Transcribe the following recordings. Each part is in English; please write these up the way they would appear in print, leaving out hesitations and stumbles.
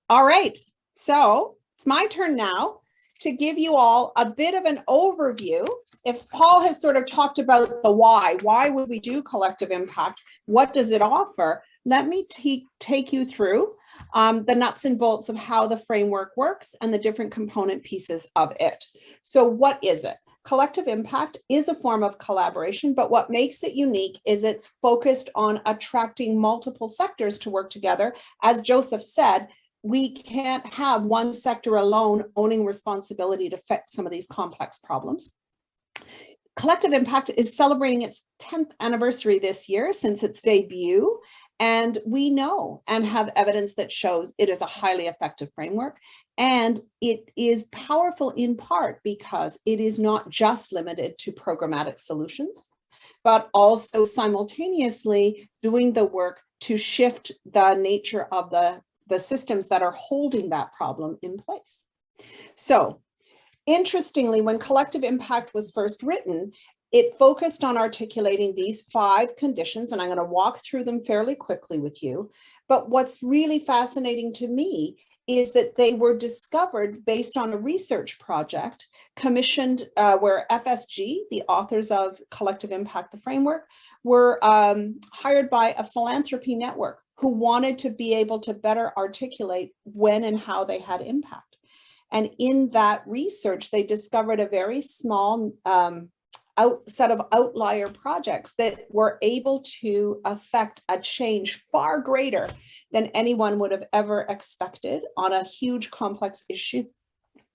All right, so it's my turn now to give you all a bit of an overview. If Paul has sort of talked about the why would we do collective impact? What does it offer? Let me take you through the nuts and bolts of how the framework works and the different component pieces of it. So what is it? Collective impact is a form of collaboration, but what makes it unique is it's focused on attracting multiple sectors to work together. As Joseph said, we can't have one sector alone owning responsibility to fix some of these complex problems. Collective Impact is celebrating its 10th anniversary this year since its debut. And we know and have evidence that shows it is a highly effective framework. And it is powerful in part because it is not just limited to programmatic solutions, but also simultaneously doing the work to shift the nature of the systems that are holding that problem in place. So, interestingly, when collective impact was first written, it focused on articulating these 5 conditions, and I'm going to walk through them fairly quickly with you. But what's really fascinating to me is that they were discovered based on a research project commissioned where FSG, the authors of Collective Impact, the framework, were hired by a philanthropy network who wanted to be able to better articulate when and how they had impact. And in that research, they discovered a very small set of outlier projects that were able to affect a change far greater than anyone would have ever expected on a huge complex issue.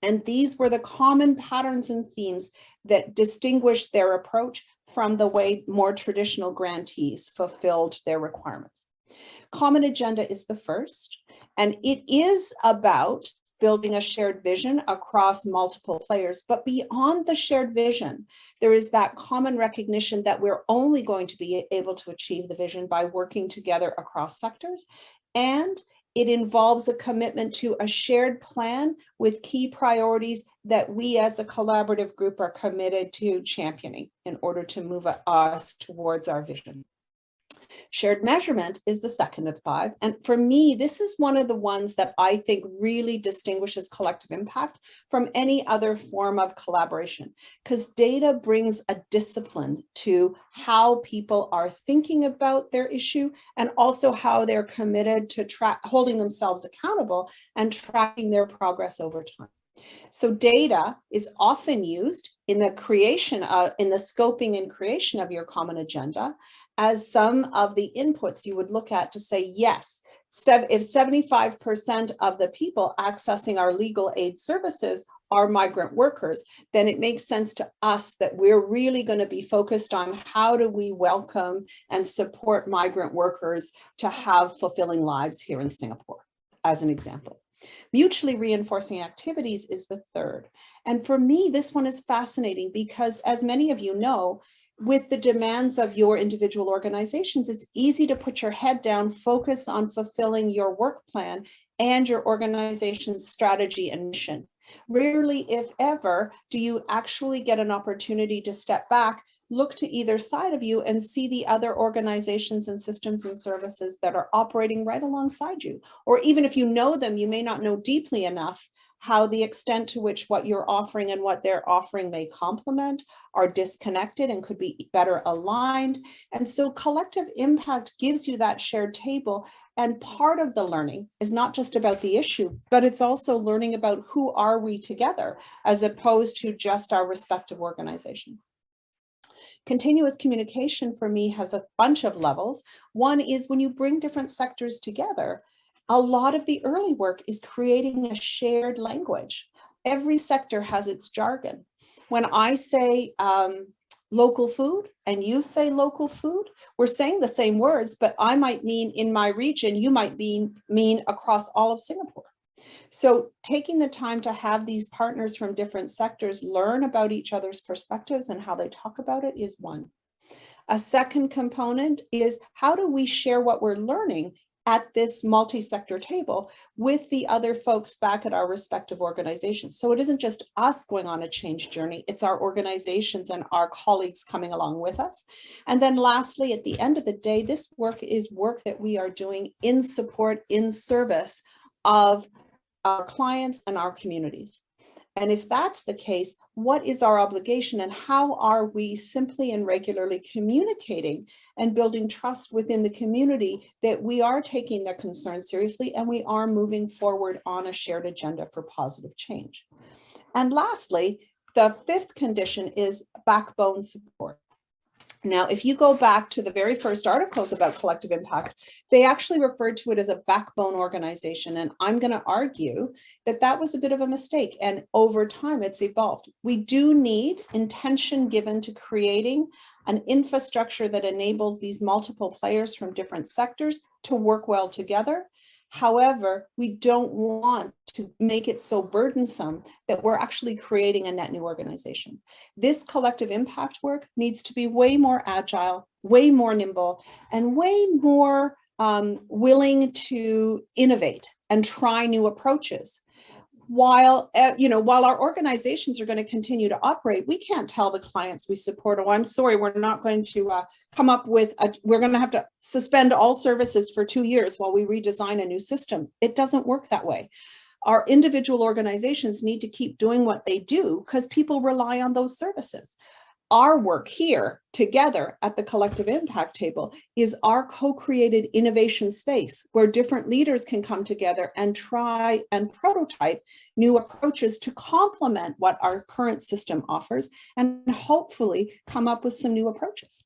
And these were the common patterns and themes that distinguished their approach from the way more traditional grantees fulfilled their requirements. Common agenda is the first, and it is about building a shared vision across multiple players. But beyond the shared vision, there is that common recognition that we're only going to be able to achieve the vision by working together across sectors. And it involves a commitment to a shared plan with key priorities that we as a collaborative group are committed to championing in order to move us towards our vision. Shared measurement is the second of 5. And for me, this is one of the ones that I think really distinguishes collective impact from any other form of collaboration, because data brings a discipline to how people are thinking about their issue and also how they're committed to holding themselves accountable and tracking their progress over time. So data is often used in the creation of, in the scoping and creation of your common agenda as some of the inputs you would look at to say, yes, if 75% of the people accessing our legal aid services are migrant workers, then it makes sense to us that we're really going to be focused on how do we welcome and support migrant workers to have fulfilling lives here in Singapore, as an example. Mutually reinforcing activities is the third. And for me, this one is fascinating because, as many of you know, with the demands of your individual organizations, it's easy to put your head down, focus on fulfilling your work plan and your organization's strategy and mission. Rarely, if ever, do you actually get an opportunity to step back, look to either side of you and see the other organizations and systems and services that are operating right alongside you. Or even if you know them, you may not know deeply enough how the extent to which what you're offering and what they're offering may complement, are disconnected and could be better aligned. And so collective impact gives you that shared table. And part of the learning is not just about the issue, but it's also learning about who are we together, as opposed to just our respective organizations. Continuous communication for me has a bunch of levels. One is when you bring different sectors together, a lot of the early work is creating a shared language. Every sector has its jargon. When I say local food and you say local food, we're saying the same words, but I might mean in my region, you might mean across all of Singapore. So taking the time to have these partners from different sectors learn about each other's perspectives and how they talk about it is one. A second component is how do we share what we're learning at this multi-sector table with the other folks back at our respective organizations. So it isn't just us going on a change journey, it's our organizations and our colleagues coming along with us. And then lastly, at the end of the day, this work is work that we are doing in support, in service of our clients, and our communities. And if that's the case, what is our obligation and how are we simply and regularly communicating and building trust within the community that we are taking their concerns seriously and we are moving forward on a shared agenda for positive change? And lastly, the fifth condition is backbone support. Now, if you go back to the very first articles about collective impact, they actually referred to it as a backbone organization. And I'm going to argue that that was a bit of a mistake. And over time, it's evolved. We do need intention given to creating an infrastructure that enables these multiple players from different sectors to work well together. However, we don't want to make it so burdensome that we're actually creating a net new organization. This collective impact work needs to be way more agile, way more nimble, and way more willing to innovate and try new approaches. While our organizations are going to continue to operate, we can't tell the clients we support, oh, I'm sorry, we're not going to come up with, we're going to have to suspend all services for 2 years while we redesign a new system. It doesn't work that way. Our individual organizations need to keep doing what they do because people rely on those services. Our work here together at the collective impact table is our co-created innovation space where different leaders can come together and try and prototype new approaches to complement what our current system offers and hopefully come up with some new approaches.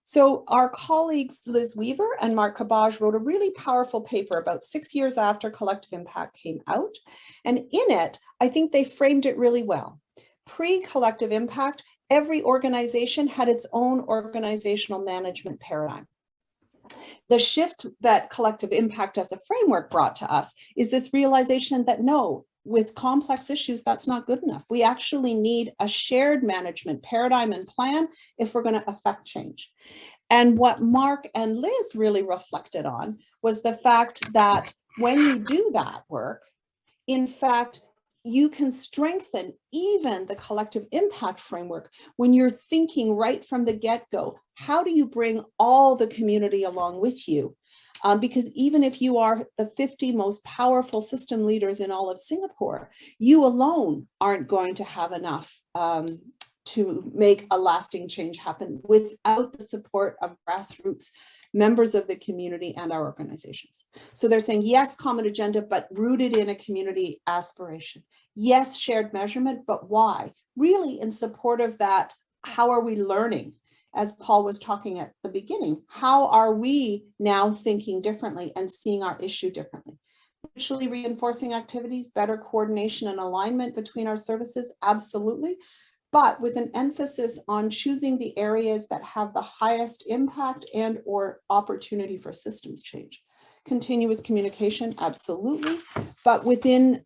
So our colleagues Liz Weaver and Mark Cabage wrote a really powerful paper about 6 years after collective impact came out. And in it, I think they framed it really well. Pre-collective impact, every organization had its own organizational management paradigm. The shift that collective impact as a framework brought to us is this realization that no, with complex issues, that's not good enough. We actually need a shared management paradigm and plan if we're going to affect change. And what Mark and Liz really reflected on was the fact that when you do that work, in fact, you can strengthen even the collective impact framework when you're thinking right from the get-go, how do you bring all the community along with you? Because even if you are the 50 most powerful system leaders in all of Singapore, you alone aren't going to have enough to make a lasting change happen without the support of grassroots members of the community and our organizations. So they're saying, yes, common agenda, but rooted in a community aspiration. Yes, shared measurement, but why? Really in support of that, how are we learning? As Paul was talking at the beginning, how are we now thinking differently and seeing our issue differently? Mutually reinforcing activities, better coordination and alignment between our services, absolutely. But with an emphasis on choosing the areas that have the highest impact and or opportunity for systems change. Continuous communication, absolutely, but within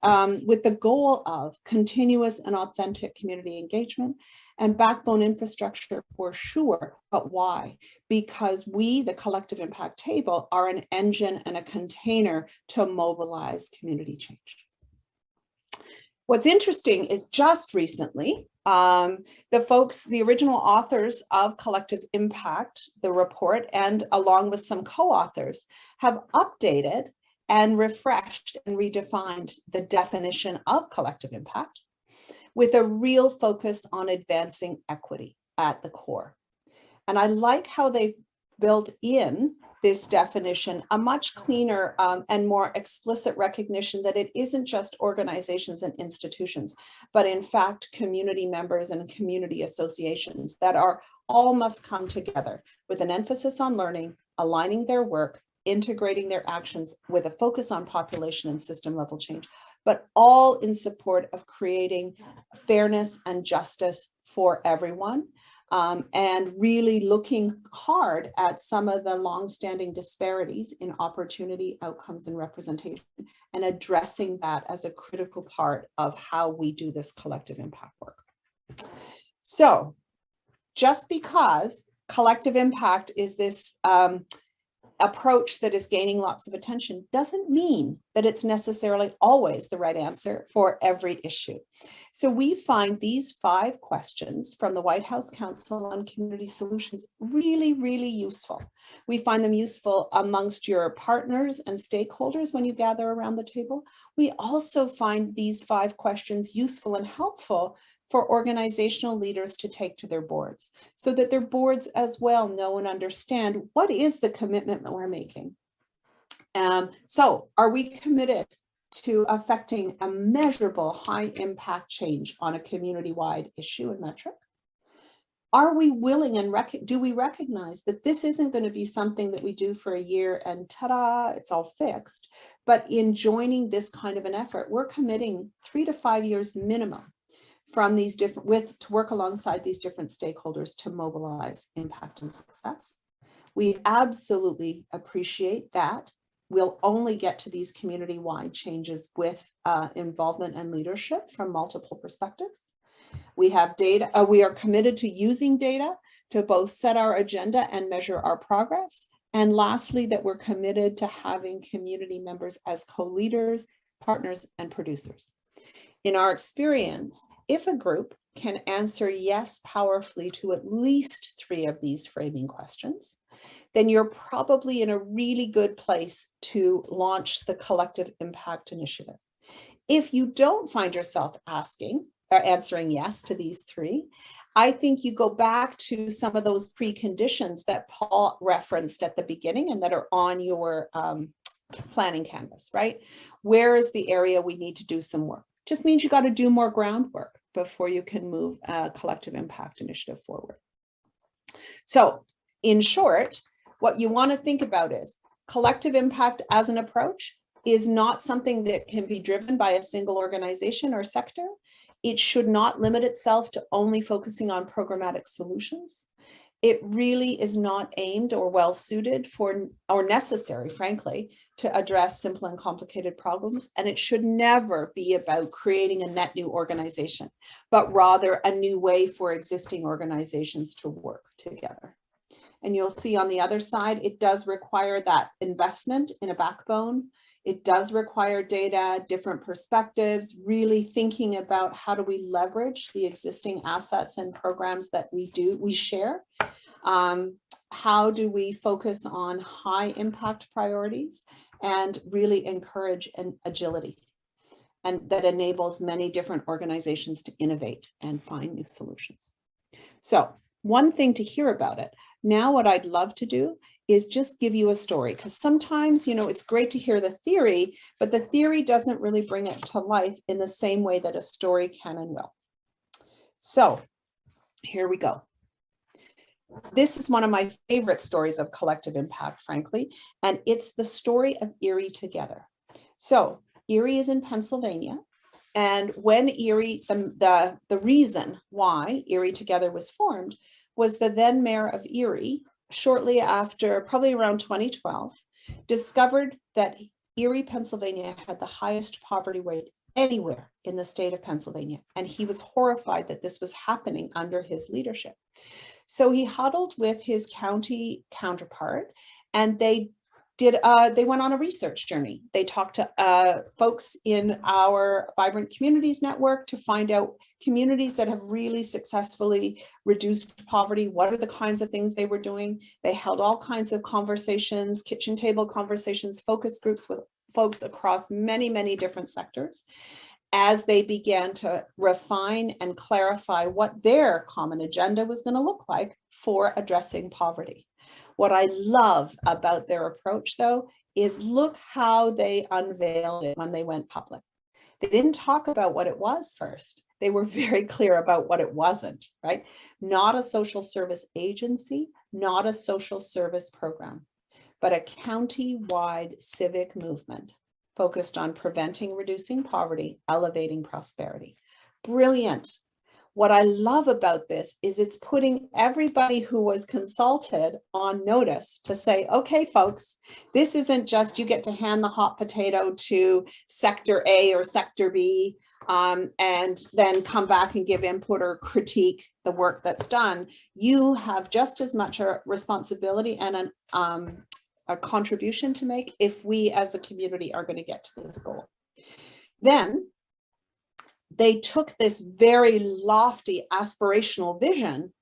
with the goal of continuous and authentic community engagement and backbone infrastructure for sure. But why? Because we, the collective impact table, are an engine and a container to mobilize community change. What's interesting is just recently, the original authors of Collective Impact, the report, and along with some co-authors, have updated and refreshed and redefined the definition of collective impact with a real focus on advancing equity at the core. And I like how they've built in this definition a much cleaner and more explicit recognition that it isn't just organizations and institutions, but in fact, community members and community associations that are all must come together with an emphasis on learning, aligning their work, integrating their actions with a focus on population and system level change, but all in support of creating fairness and justice for everyone. And really looking hard at some of the longstanding disparities in opportunity, outcomes, and representation, and addressing that as a critical part of how we do this collective impact work. So just because collective impact is this approach that is gaining lots of attention doesn't mean that it's necessarily always the right answer for every issue. So we find these 5 questions from the White House Council on Community Solutions really, really useful. We find them useful amongst your partners and stakeholders when you gather around the table. We also find these 5 questions useful and helpful for organizational leaders to take to their boards, so that their boards as well know and understand what is the commitment that we're making. So are we committed to affecting a measurable high impact change on a community-wide issue and metric? Are we willing and do we recognize that this isn't going to be something that we do for a year and ta-da, it's all fixed, but in joining this kind of an effort, we're committing 3 to 5 years minimum from these different to work alongside these different stakeholders to mobilize impact and success. We absolutely appreciate that. We'll only get to these community-wide changes with involvement and leadership from multiple perspectives. We have data, we are committed to using data to both set our agenda and measure our progress. And lastly, that we're committed to having community members as co-leaders, partners, and producers. In our experience, if a group can answer yes powerfully to at least 3 of these framing questions, then you're probably in a really good place to launch the collective impact initiative. If you don't find yourself asking or answering yes to these 3, I think you go back to some of those preconditions that Paul referenced at the beginning and that are on your planning canvas, right? Where is the area we need to do some work? Just means you got to do more groundwork before you can move a collective impact initiative forward. So in short, what you want to think about is collective impact as an approach is not something that can be driven by a single organization or sector. It should not limit itself to only focusing on programmatic solutions. It really is not aimed or well suited for, or necessary, frankly, to address simple and complicated problems. And it should never be about creating a net new organization, but rather a new way for existing organizations to work together. And you'll see on the other side, it does require that investment in a backbone. It does require data, different perspectives, really thinking about how do we leverage the existing assets and programs that we share. How do we focus on high impact priorities and really encourage an agility, and that enables many different organizations to innovate and find new solutions. So one thing to hear about it. Now what I'd love to do is just give you a story, because sometimes, you know, it's great to hear the theory, but the theory doesn't really bring it to life in the same way that a story can and will. So here we go. This is one of my favorite stories of collective impact, frankly, and it's the story of Erie Together. So Erie is in Pennsylvania, and when Erie, the reason why Erie Together was formed was the then mayor of Erie, shortly after, probably around 2012, discovered that Erie, Pennsylvania had the highest poverty rate anywhere in the state of Pennsylvania. And he was horrified that this was happening under his leadership. So he huddled with his county counterpart, and they went on a research journey. They talked to folks in our Vibrant Communities Network to find out communities that have really successfully reduced poverty. What are the kinds of things they were doing? They held all kinds of conversations, kitchen table conversations, focus groups with folks across many, many different sectors, as they began to refine and clarify what their common agenda was going to look like for addressing poverty. What I love about their approach, though, is look how they unveiled it when they went public. They didn't talk about what it was first. They were very clear about what it wasn't, right? Not a social service agency, not a social service program, but a county-wide civic movement focused on preventing, reducing poverty, elevating prosperity. Brilliant. What I love about this is it's putting everybody who was consulted on notice to say, okay, folks, this isn't just you get to hand the hot potato to sector A or sector B and then come back and give input or critique the work that's done. You have just as much a responsibility and a contribution to make if we as a community are going to get to this goal. Then they took this very lofty aspirational vision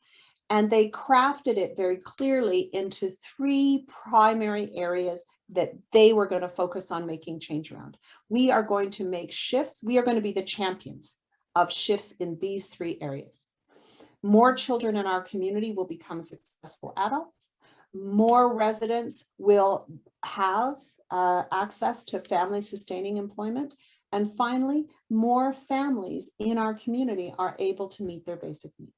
and they crafted it very clearly into 3 primary areas that they were going to focus on making change around. We are going to make shifts. We are going to be the champions of shifts in these 3 areas. More children in our community will become successful adults. More residents will have access to family sustaining employment. And finally, more families in our community are able to meet their basic needs.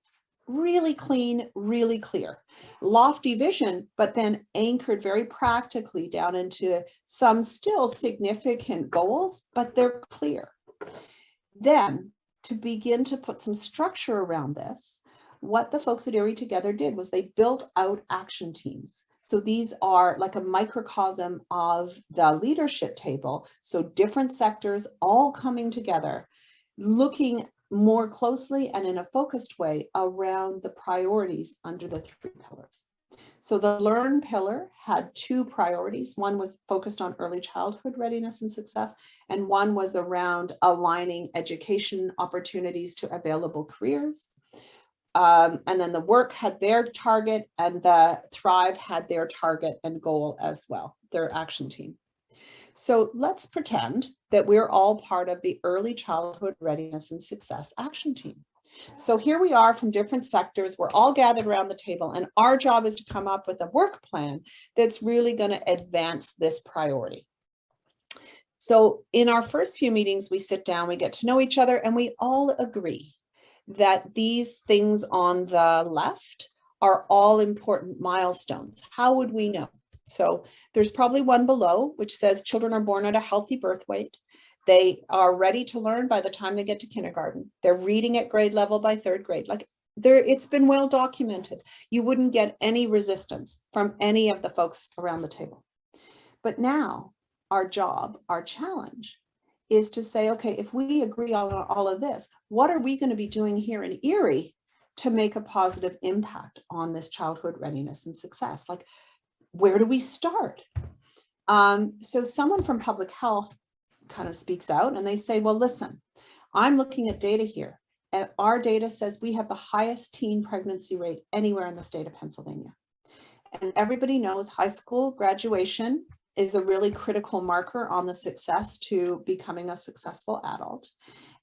Really clean, really clear. Lofty vision, but then anchored very practically down into some still significant goals, but they're clear. Then, to begin to put some structure around this, what the folks at Erie Together did was they built out action teams. So these are like a microcosm of the leadership table. So different sectors all coming together, looking more closely and in a focused way around the priorities under the 3 pillars. So the Learn pillar had 2 priorities. One was focused on early childhood readiness and success, and one was around aligning education opportunities to available careers. And then the Work had their target, and the Thrive had their target and goal as well, their action team. So let's pretend that we're all part of the Early Childhood Readiness and Success Action Team. So here we are from different sectors. We're all gathered around the table, and our job is to come up with a work plan that's really going to advance this priority. So in our first few meetings, we sit down, we get to know each other, and we all agree that these things on the left are all important milestones. How would we know? So there's probably one below, which says children are born at a healthy birth weight. They are ready to learn by the time they get to kindergarten. They're reading at grade level by 3rd grade. Like it's been well documented. You wouldn't get any resistance from any of the folks around the table. But now our job, our challenge is to say, okay, if we agree on all of this, what are we going to be doing here in Erie to make a positive impact on this childhood readiness and success? Like, where do we start? So someone from public health kind of speaks out and they say, well, listen, I'm looking at data here, and our data says we have the highest teen pregnancy rate anywhere in the state of Pennsylvania. And everybody knows high school graduation is a really critical marker on the success to becoming a successful adult,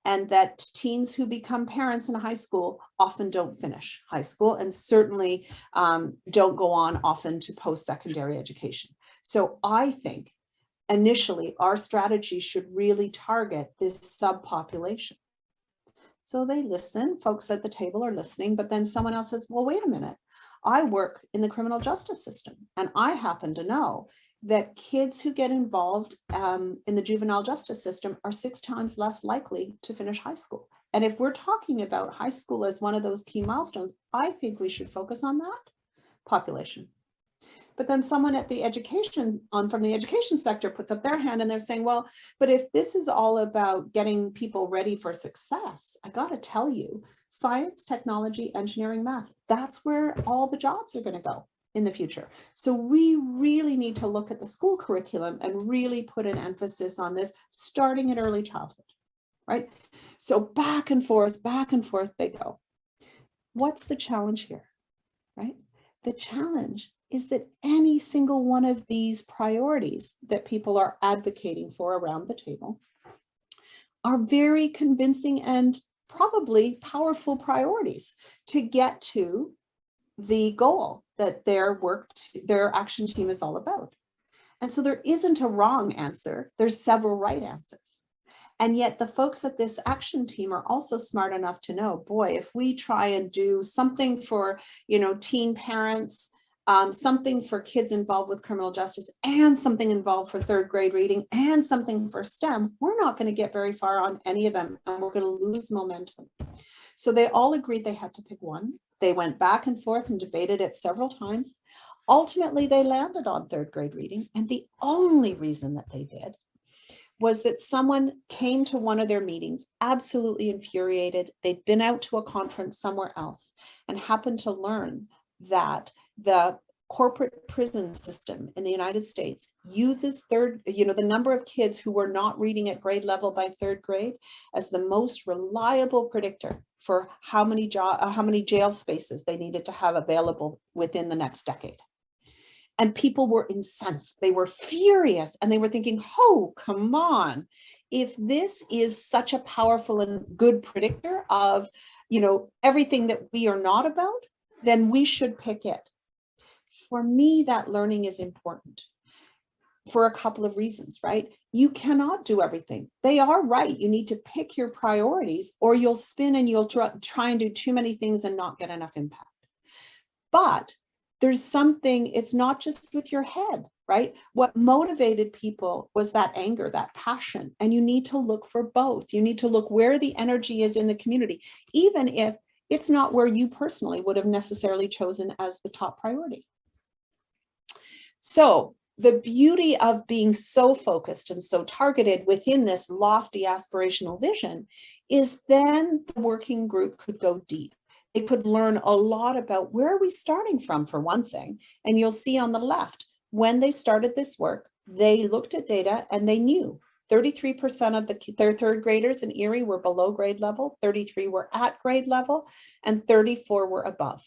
and that teens who become parents in high school often don't finish high school, and certainly don't go on often to post-secondary education. So I think initially our strategy should really target this subpopulation. So they listen, folks at the table are listening, but then someone else says, well, wait a minute, I work in the criminal justice system, and I happen to know that kids who get involved in the juvenile justice system are 6 times less likely to finish high school. And if we're talking about high school as one of those key milestones, I think we should focus on that population. But then someone at the education from the education sector puts up their hand and they're saying, well, but if this is all about getting people ready for success, I got to tell you, science, technology, engineering, math, that's where all the jobs are going to go in the future. So we really need to look at the school curriculum and really put an emphasis on this starting at early childhood, right? So back and forth they go. What's the challenge here, right? The challenge is that any single one of these priorities that people are advocating for around the table are very convincing and probably powerful priorities to get to the goal that their action team is all about. And so there isn't a wrong answer. There's several right answers. And yet the folks at this action team are also smart enough to know, boy, if we try and do something for, teen parents, something for kids involved with criminal justice, and something involved for 3rd grade reading, and something for STEM, we're not going to get very far on any of them, and we're going to lose momentum. So they all agreed they had to pick one. They went back and forth and debated it several times. Ultimately, they landed on 3rd grade reading, and the only reason that they did was that someone came to one of their meetings absolutely infuriated. They'd been out to a conference somewhere else and happened to learn that the corporate prison system in the United States uses the number of kids who were not reading at grade level by third grade as the most reliable predictor for how many jail spaces they needed to have available within the next decade. And people were incensed, they were furious, and they were thinking, oh, come on. If this is such a powerful and good predictor of, everything that we are not about, then we should pick it. For me, that learning is important for a couple of reasons, right? You cannot do everything. They are right. You need to pick your priorities, or you'll spin and you'll try and do too many things and not get enough impact. But there's something, it's not just with your head, right? What motivated people was that anger, that passion, and you need to look for both. You need to look where the energy is in the community, even if it's not where you personally would have necessarily chosen as the top priority. So the beauty of being so focused and so targeted within this lofty aspirational vision is then the working group could go deep. They could learn a lot about where are we starting from, for one thing. And you'll see on the left, when they started this work, they looked at data and they knew 33% of their third graders in Erie were below grade level, 33 were at grade level, and 34 were above.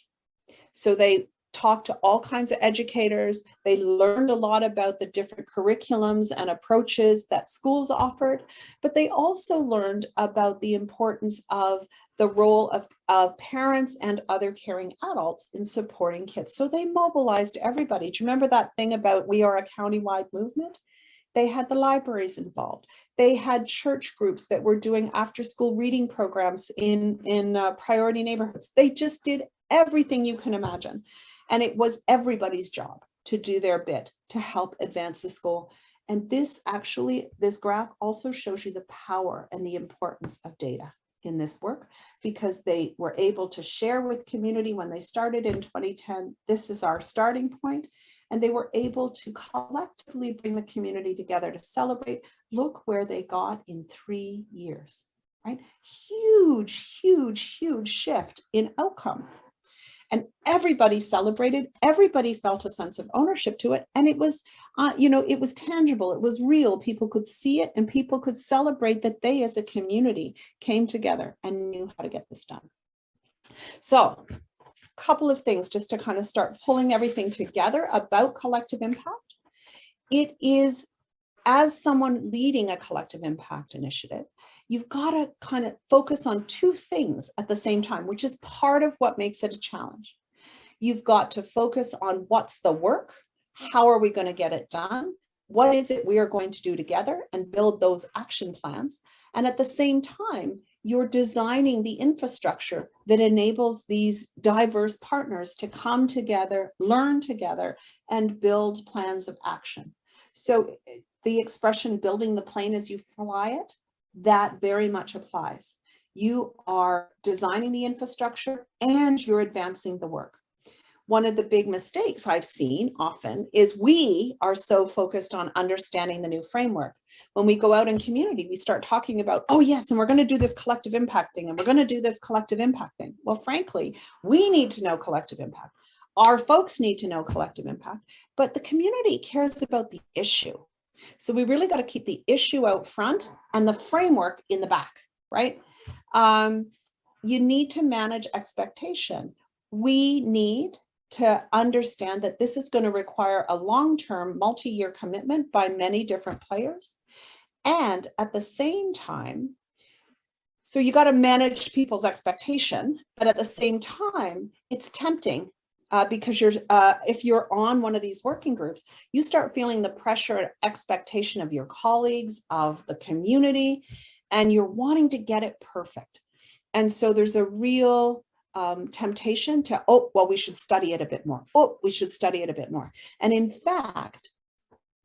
So they talked to all kinds of educators. They learned a lot about the different curriculums and approaches that schools offered, but they also learned about the importance of the role of parents and other caring adults in supporting kids. So they mobilized everybody. Do you remember that thing about we are a countywide movement? They had the libraries involved. They had church groups that were doing after-school reading programs in priority neighborhoods. They just did everything you can imagine. And it was everybody's job to do their bit to help advance the school. And this graph also shows you the power and the importance of data in this work, because they were able to share with community when they started in 2010, this is our starting point. And they were able to collectively bring the community together to celebrate. Look where they got in 3 years, right? Huge, huge, huge shift in outcome. And everybody celebrated, everybody felt a sense of ownership to it. And it was, it was tangible, it was real. People could see it and people could celebrate that they as a community came together and knew how to get this done. So a couple of things just to kind of start pulling everything together about collective impact. It is, as someone leading a collective impact initiative, you've got to kind of focus on two things at the same time, which is part of what makes it a challenge. You've got to focus on what's the work, how are we going to get it done, what is it we are going to do together, and build those action plans. And at the same time, you're designing the infrastructure that enables these diverse partners to come together, learn together, and build plans of action. So the expression building the plane as you fly it, that very much applies. You are designing the infrastructure and you're advancing the work. One of the big mistakes I've seen often is we are so focused on understanding the new framework. When we go out in community, we start talking about, oh yes, and we're going to do this collective impact thing, and we're going to do this collective impact thing. Well, frankly, we need to know collective impact. Our folks need to know collective impact, but the community cares about the issue. So we really got to keep the issue out front and the framework in the back, right? You need to manage expectation. We need to understand that this is going to require a long-term, multi-year commitment by many different players. And at the same time, so you got to manage people's expectation, but at the same time, it's tempting. Because if you're on one of these working groups, you start feeling the pressure and expectation of your colleagues, of the community, and you're wanting to get it perfect. And so there's a real temptation to, oh, well, we should study it a bit more. Oh, we should study it a bit more. And in fact,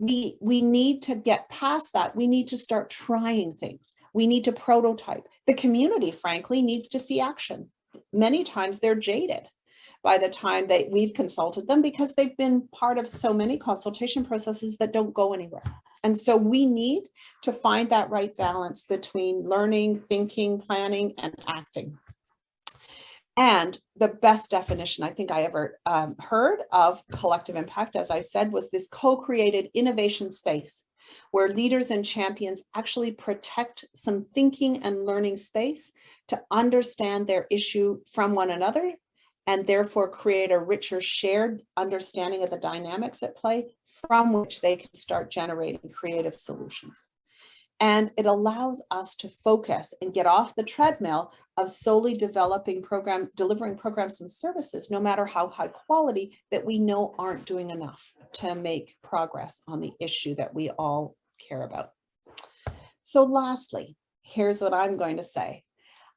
we need to get past that. We need to start trying things. We need to prototype. The community, frankly, needs to see action. Many times they're jaded by the time that we've consulted them, because they've been part of so many consultation processes that don't go anywhere. And so we need to find that right balance between learning, thinking, planning, and acting. And the best definition I think I ever heard of collective impact, as I said, was this co-created innovation space where leaders and champions actually protect some thinking and learning space to understand their issue from one another, and therefore create a richer shared understanding of the dynamics at play from which they can start generating creative solutions. And it allows us to focus and get off the treadmill of solely delivering programs and services, no matter how high quality, that we know aren't doing enough to make progress on the issue that we all care about. So lastly, here's what I'm going to say.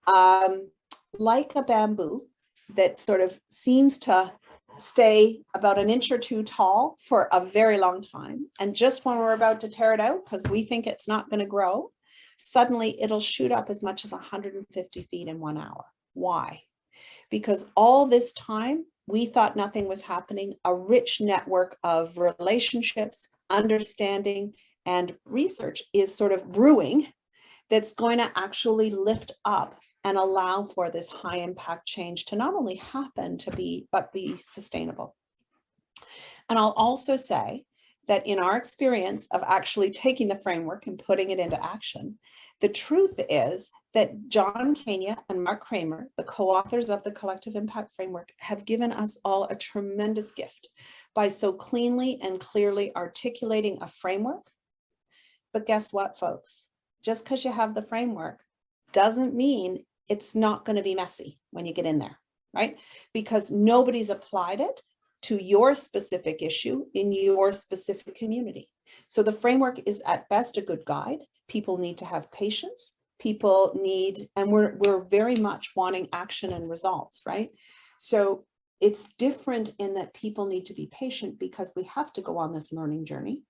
Like a bamboo that sort of seems to stay about an inch or two tall for a very long time, and just when we're about to tear it out because we think it's not going to grow, suddenly it'll shoot up as much as 150 feet in 1 hour. Why? Because all this time we thought nothing was happening. A rich network of relationships, understanding, and research is sort of brewing that's going to actually lift up and allow for this high impact change to not only happen but be sustainable. And I'll also say that in our experience of actually taking the framework and putting it into action, the truth is that John Kania and Mark Kramer, the co-authors of the Collective Impact Framework, have given us all a tremendous gift by so cleanly and clearly articulating a framework. But guess what, folks? Just because you have the framework doesn't mean it's not going to be messy when you get in there, right? Because nobody's applied it to your specific issue in your specific community. So the framework is at best a good guide. People need to have patience. People need, and we're very much wanting action and results, right? So it's different in that people need to be patient because we have to go on this learning journey.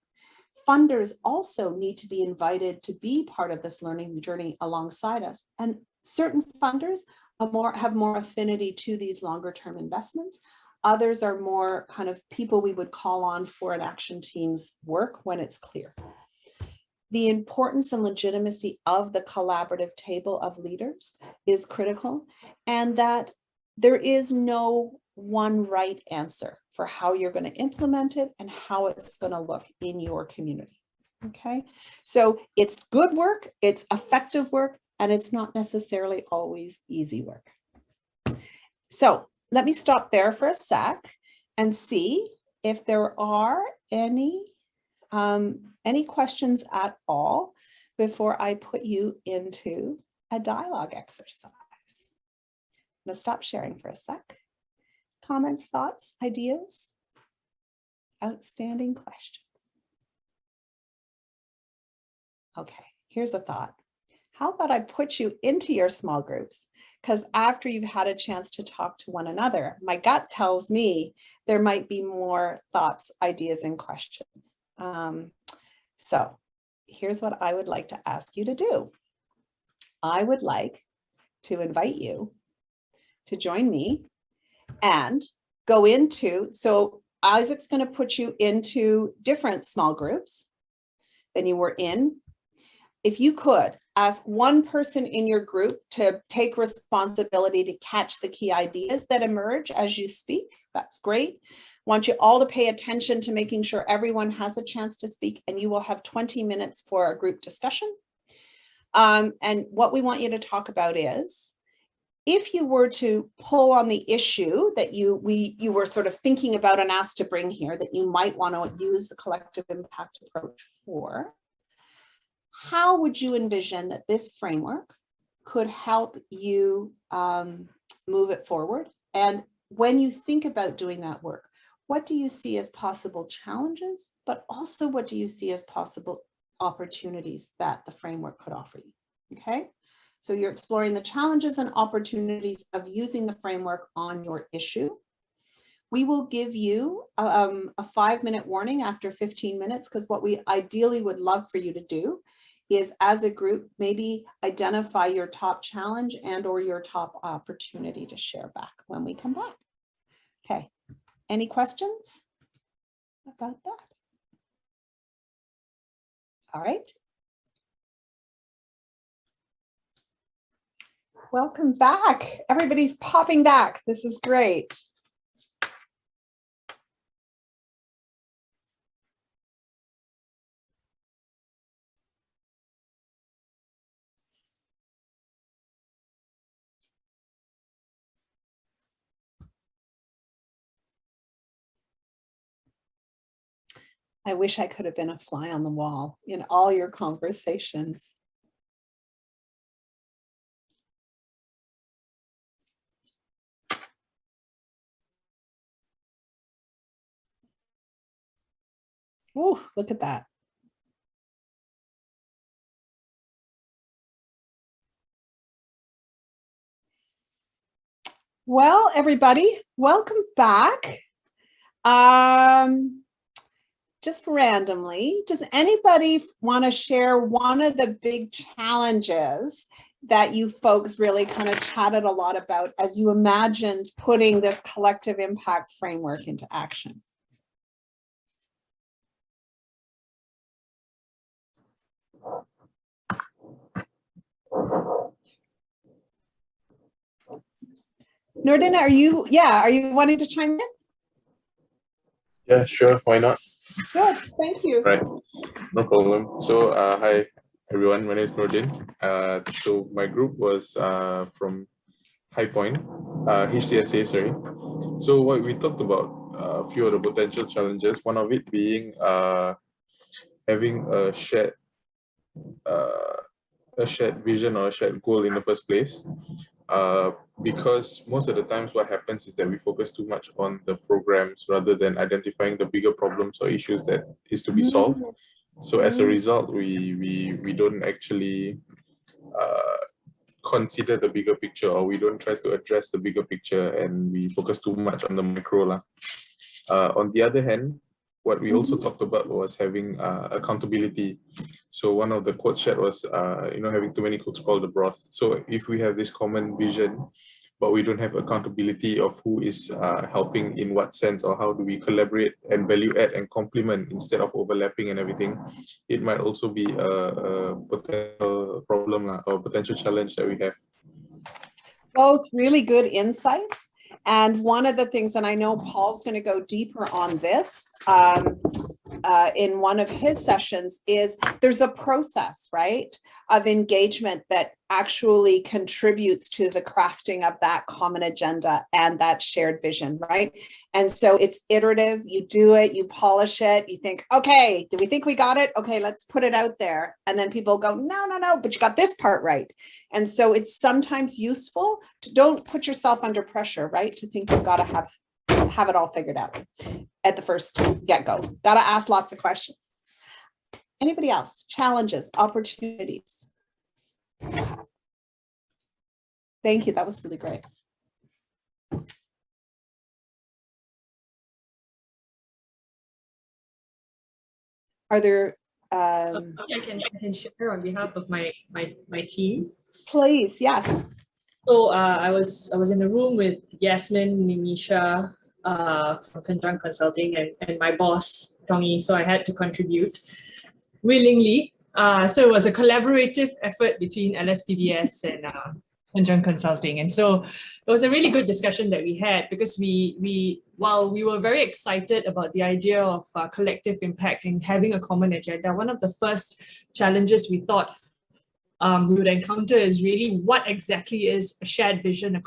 Funders also need to be invited to be part of this learning journey alongside us. And certain funders have more affinity to these longer term investments. Others are more kind of people we would call on for an action team's work when it's clear. The importance and legitimacy of the collaborative table of leaders is critical, and that there is no one right answer for how you're going to implement it and how it's going to look in your community. Okay, so it's good work, it's effective work, and it's not necessarily always easy work. So let me stop there for a sec and see if there are any questions at all before I put you into a dialogue exercise. I'm going to stop sharing for a sec. Comments, thoughts, ideas? Outstanding questions. Okay, here's a thought. How about I put you into your small groups? Because after you've had a chance to talk to one another, my gut tells me there might be more thoughts, ideas, and questions. So here's what I would like to ask you to do. I would like to invite you to join me and go into, so Isaac's going to put you into different small groups than you were in. If you could ask one person in your group to take responsibility to catch the key ideas that emerge as you speak, that's great. I want you all to pay attention to making sure everyone has a chance to speak, and you will have 20 minutes for a group discussion. And what we want you to talk about is, if you were to pull on the issue that you were sort of thinking about and asked to bring here, that you might want to use the collective impact approach for, how would you envision that this framework could help you move it forward? And when you think about doing that work, what do you see as possible challenges, but also what do you see as possible opportunities that the framework could offer you? Okay, so you're exploring the challenges and opportunities of using the framework on your issue. We will give you a 5-minute warning after 15 minutes, because what we ideally would love for you to do is, as a group, maybe identify your top challenge and or your top opportunity to share back when we come back. Okay, any questions about that? All right. Welcome back. Everybody's popping back. This is great. I wish I could have been a fly on the wall in all your conversations. Oh, look at that. Well, everybody, welcome back. Just randomly, does anybody want to share one of the big challenges that you folks really kind of chatted a lot about as you imagined putting this collective impact framework into action? Nordin, are you wanting to chime in? Yeah, sure. Why not? Good, thank you. Right, no problem. So, hi everyone. My name is Nordin. So my group was from High Point, HCSA. Sorry. So what we talked about a few of the potential challenges. One of it being having a shared vision or a shared goal in the first place. Because most of the times what happens is that we focus too much on the programs rather than identifying the bigger problems or issues that is to be solved. So as a result, we don't actually consider the bigger picture, or we don't try to address the bigger picture, and we focus too much on the micro. On the other hand, what we also talked about was having accountability. So one of the quotes shared was, having too many cooks spoil the broth. So if we have this common vision, but we don't have accountability of who is helping in what sense, or how do we collaborate and value add and complement instead of overlapping and everything, it might also be a potential problem or potential challenge that we have. Both really good insights. And one of the things, and I know Paul's going to go deeper on this in one of his sessions, is there's a process, right, of engagement that actually contributes to the crafting of that common agenda and that shared vision, right? And so it's iterative. You do it, you polish it, you think, okay, do we think we got it? Okay, let's put it out there. And then people go, no, but you got this part right. And so it's sometimes useful to don't put yourself under pressure, right? To think you've got to have it all figured out at the first get-go. Got to ask lots of questions. Anybody else? Challenges, opportunities? Thank you. That was really great. Are there? I can share on behalf of my team. Please, yes. So I was in the room with Yasmin, Nimisha from Conjunct Consulting, and my boss Tongi. So I had to contribute willingly. So it was a collaborative effort between LSPBS and Conjunct Consulting, and so it was a really good discussion that we had, because while we were very excited about the idea of collective impact and having a common agenda, one of the first challenges we thought we would encounter is really what exactly is a shared vision, a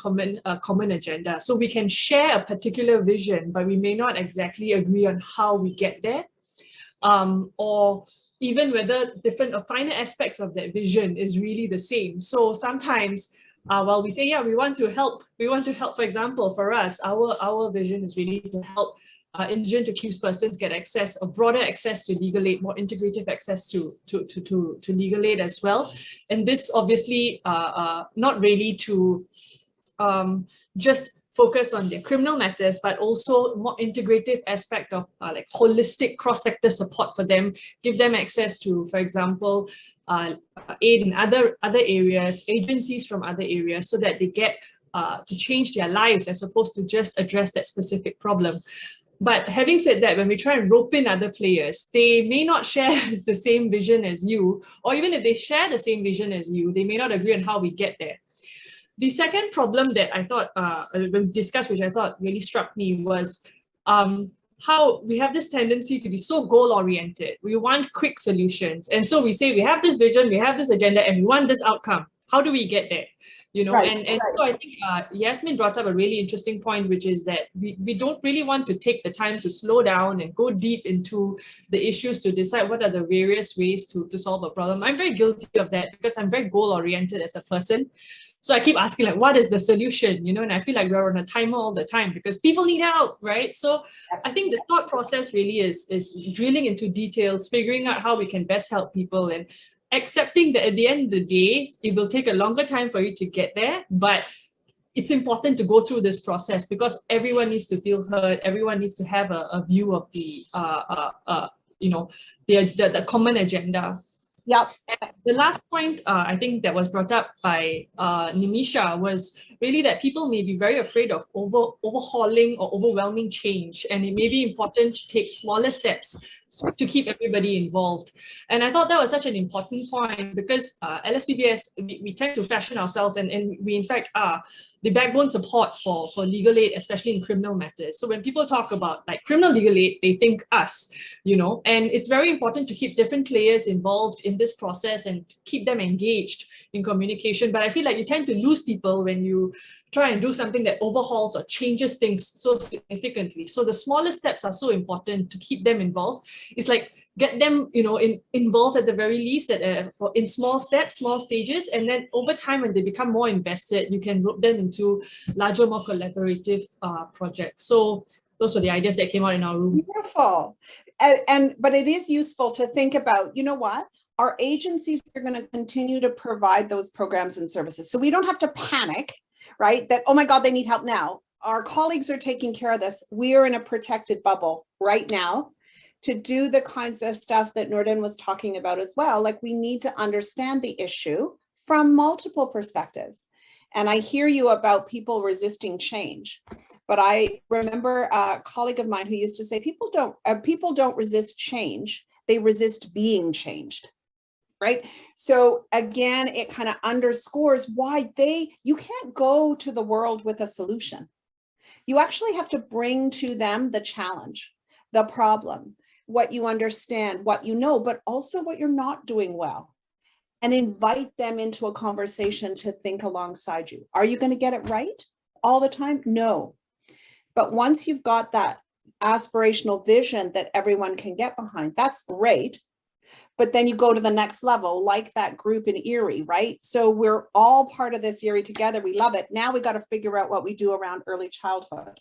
common agenda. So we can share a particular vision, but we may not exactly agree on how we get there, or even whether different or finer aspects of that vision is really the same. So sometimes while we say, yeah, we want to help, for example, for us, our vision is really to help indigent accused persons get access, or broader access to legal aid, more integrative access to legal aid as well. And this obviously not really to just focus on their criminal matters, but also more integrative aspect of like holistic cross-sector support for them, give them access to, for example, aid in other areas, agencies from other areas, so that they get to change their lives as opposed to just address that specific problem. But having said that, when we try and rope in other players, they may not share the same vision as you, or even if they share the same vision as you, they may not agree on how we get there. The second problem that I thought discussed, which I thought really struck me, was how we have this tendency to be so goal-oriented. We want quick solutions. And so we say, we have this vision, we have this agenda, and we want this outcome. How do we get there? You know, Right, and so I think Yasmin brought up a really interesting point, which is that we don't really want to take the time to slow down and go deep into the issues to decide what are the various ways to solve a problem. I'm very guilty of that because I'm very goal-oriented as a person. So I keep asking, like, what is the solution? You know, and I feel like we're on a timer all the time because people need help, right? So I think the thought process really is drilling into details, figuring out how we can best help people, and accepting that at the end of the day, it will take a longer time for you to get there, but it's important to go through this process because everyone needs to feel heard. Everyone needs to have a view of the, you know, the common agenda. Yep. The last point I think that was brought up by Nimisha was really that people may be very afraid of overhauling or overwhelming change, and it may be important to take smaller steps to keep everybody involved. And I thought that was such an important point because LSPBS, we tend to fashion ourselves, and we in fact are the backbone support for legal aid, especially in criminal matters. So when people talk about like criminal legal aid, they think us, you know, and it's very important to keep different players involved in this process and keep them engaged in communication. But I feel like you tend to lose people when you try and do something that overhauls or changes things so significantly. So the smaller steps are so important to keep them involved. It's like get them, you know, involved at the very least in small steps, small stages, and then over time when they become more invested, you can rope them into larger, more collaborative projects. So those were the ideas that came out in our room. Beautiful. But it is useful to think about, you know what? Our agencies are going to continue to provide those programs and services. So we don't have to panic, right? That, oh my God, they need help now. Our colleagues are taking care of this. We are in a protected bubble right now to do the kinds of stuff that Norden was talking about as well. Like we need to understand the issue from multiple perspectives. And I hear you about people resisting change, but I remember a colleague of mine who used to say, people don't resist change, they resist being changed, right? So again, it kind of underscores why you can't go to the world with a solution. You actually have to bring to them the challenge, the problem, what you understand, what you know, but also what you're not doing well, and invite them into a conversation to think alongside you. Are you going to get it right all the time? No. But once you've got that aspirational vision that everyone can get behind, that's great. But then you go to the next level, like that group in Erie, right? So we're all part of this Erie Together. We love it. Now we got to figure out what we do around early childhood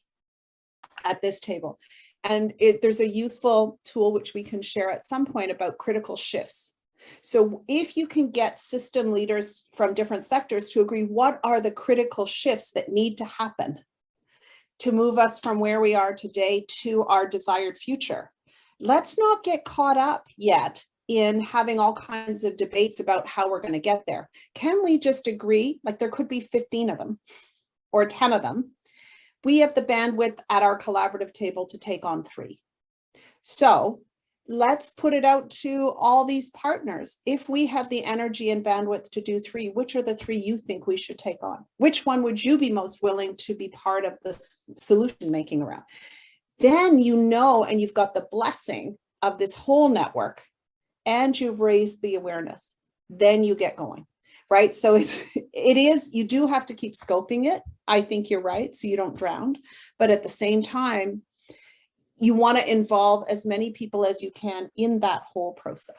at this table. And there's a useful tool which we can share at some point about critical shifts. So if you can get system leaders from different sectors to agree, what are the critical shifts that need to happen to move us from where we are today to our desired future? Let's not get caught up yet in having all kinds of debates about how we're going to get there. Can we just agree, like there could be 15 of them or 10 of them? We have the bandwidth at our collaborative table to take on 3. So let's put it out to all these partners. If we have the energy and bandwidth to do 3, which are the 3 you think we should take on? Which one would you be most willing to be part of the solution making around? Then you know, and you've got the blessing of this whole network, and you've raised the awareness. Then you get going, right? So you do have to keep scoping it. I think you're right, so you don't drown. But at the same time, you want to involve as many people as you can in that whole process.